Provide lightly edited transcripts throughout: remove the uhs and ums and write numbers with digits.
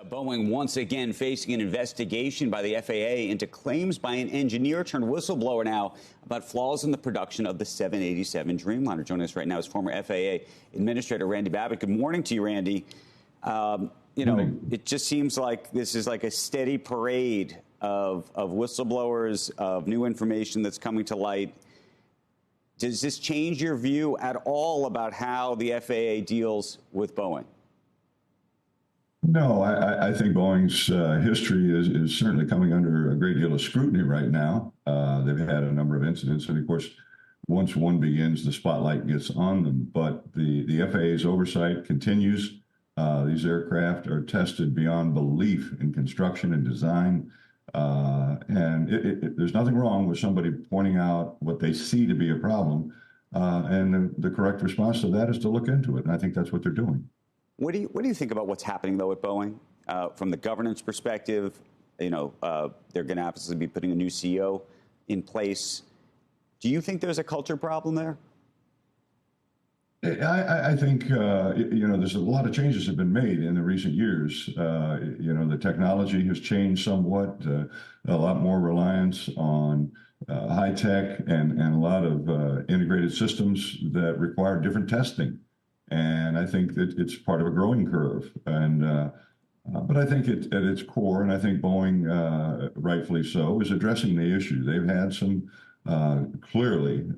Boeing once again facing an investigation by the FAA into claims by an engineer turned whistleblower now about flaws in the production of the 787 Dreamliner. Joining us right now is former FAA Administrator Randy Babbitt. Good morning to you, Randy. It just seems like this is like a steady parade of whistleblowers, of new information that's coming to light. Does this change your view at all about how the FAA deals with Boeing? No, I think Boeing's history is certainly coming under a great deal of scrutiny right now. They've had a number of incidents, and of course, once one begins, the spotlight gets on them. But the FAA's oversight continues. These aircraft are tested beyond belief in construction and design. And there's nothing wrong with somebody pointing out what they see to be a problem. And the correct response to that is to look into it. And I think that's what they're doing. What do you think about what's happening, though, at Boeing? From the governance perspective, they're going to obviously be putting a new CEO in place. Do you think there's a culture problem there? I think, there's a lot of changes have been made in the recent years. The technology has changed somewhat, a lot more reliance on high tech and a lot of integrated systems that require different testing. And I think that it's part of a growing curve. And but I think at its core, and I think Boeing, rightfully so, is addressing the issue. They've had some clearly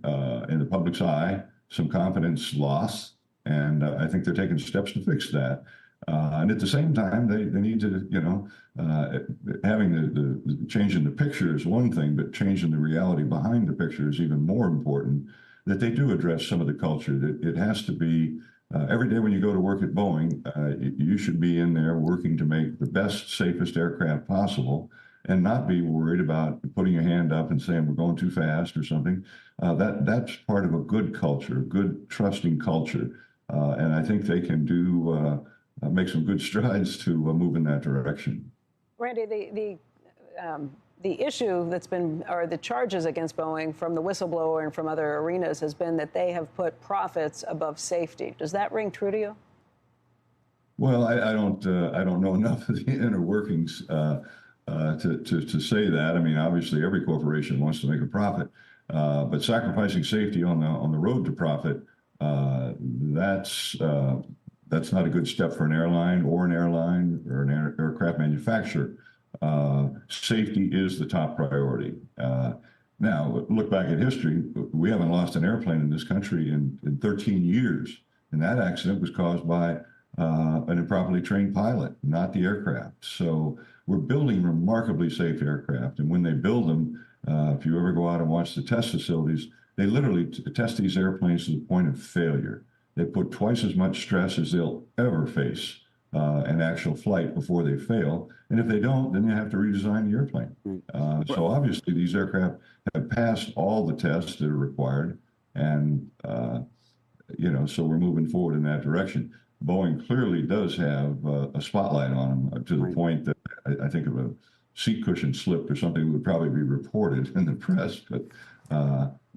in the public's eye, some confidence loss, and I think they're taking steps to fix that. And at the same time, they need to, having the change in the picture is one thing, but changing the reality behind the picture is even more important. That they do address some of the culture. That it has to be. Every day when you go to work at Boeing, you should be in there working to make the best, safest aircraft possible and not be worried about putting your hand up and saying we're going too fast or something. That's part of a good culture, a good trusting culture. And I think they can make some good strides to move in that direction. Randy, the issue that's been, or the charges against Boeing from the whistleblower and from other arenas has been that they have put profits above safety. Does that ring true to you? Well, I don't know enough of the inner workings to say that. I mean, obviously, every corporation wants to make a profit, but sacrificing safety on the road to profit, that's not a good step for an airline or an aircraft manufacturer. Safety is the top priority. Now, look back at history. We haven't lost an airplane in this country in 13 years. And that accident was caused by an improperly trained pilot, not the aircraft. So we're building remarkably safe aircraft. And when they build them, if you ever go out and watch the test facilities, they literally test these airplanes to the point of failure. They put twice as much stress as they'll ever face an actual flight before they fail. And if they don't, then you have to redesign the airplane. So obviously these aircraft have passed all the tests that are required. And, so we're moving forward in that direction. Boeing clearly does have a spotlight on them to the point that I think if a seat cushion slipped or something would probably be reported in the press. But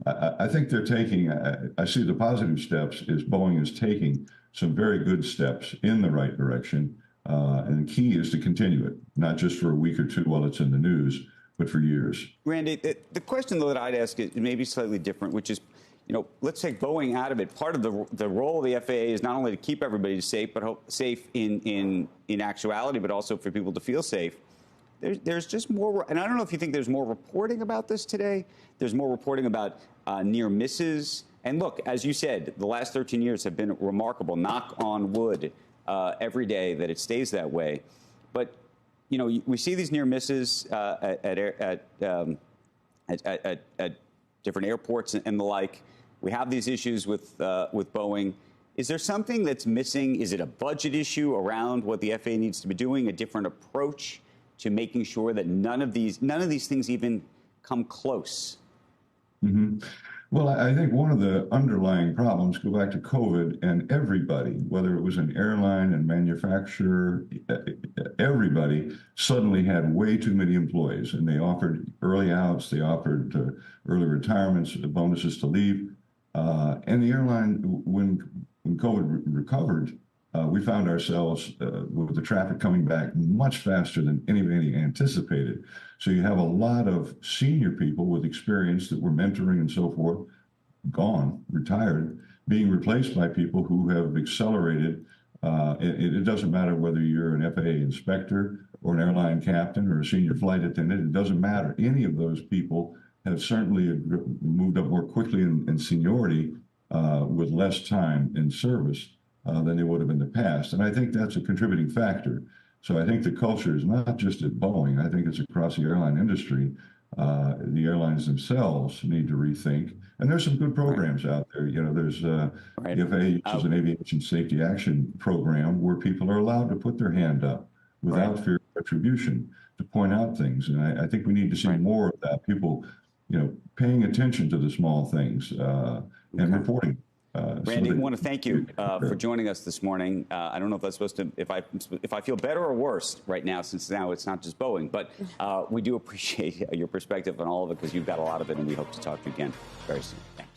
I think they're taking, I see the positive steps is Boeing is taking some very good steps in the right direction. And the key is to continue it, not just for a week or two while it's in the news, but for years. Randy, the question, though, that I'd ask is maybe slightly different, which is, let's take Boeing out of it. Part of the role of the FAA is not only to keep everybody safe, but safe in actuality, but also for people to feel safe. There's just more, and I don't know if you think there's more reporting about this today. There's more reporting about near misses. And look, as you said, the last 13 years have been remarkable. Knock on wood every day that it stays that way. But, we see these near misses at different airports and the like. We have these issues with Boeing. Is there something that's missing? Is it a budget issue around what the FAA needs to be doing, a different approach to making sure that none of these things even come close? Mm-hmm. Well, I think one of the underlying problems, go back to COVID, and everybody, whether it was an airline and manufacturer, everybody suddenly had way too many employees, and they offered early outs, they offered early retirements, bonuses to leave. And the airline, when COVID recovered, we found ourselves with the traffic coming back much faster than anybody anticipated. So you have a lot of senior people with experience that were mentoring and so forth, gone, retired, being replaced by people who have accelerated. It doesn't matter whether you're an FAA inspector or an airline captain or a senior flight attendant. It doesn't matter. Any of those people have certainly moved up more quickly in seniority with less time in service than they would have in the past. And I think that's a contributing factor. So I think the culture is not just at Boeing. I think it's across the airline industry. The airlines themselves need to rethink. And there's some good programs out there. You know, there's the FAA, which is an aviation safety action program where people are allowed to put their hand up without fear of retribution to point out things. And I think we need to see more of that. People, you know, paying attention to the small things and reporting. Randy, I want to thank you for joining us this morning. I don't know if that's supposed to, if I feel better or worse right now, since now it's not just Boeing, but we do appreciate your perspective on all of it because you've got a lot of it, and we hope to talk to you again very soon. Thanks.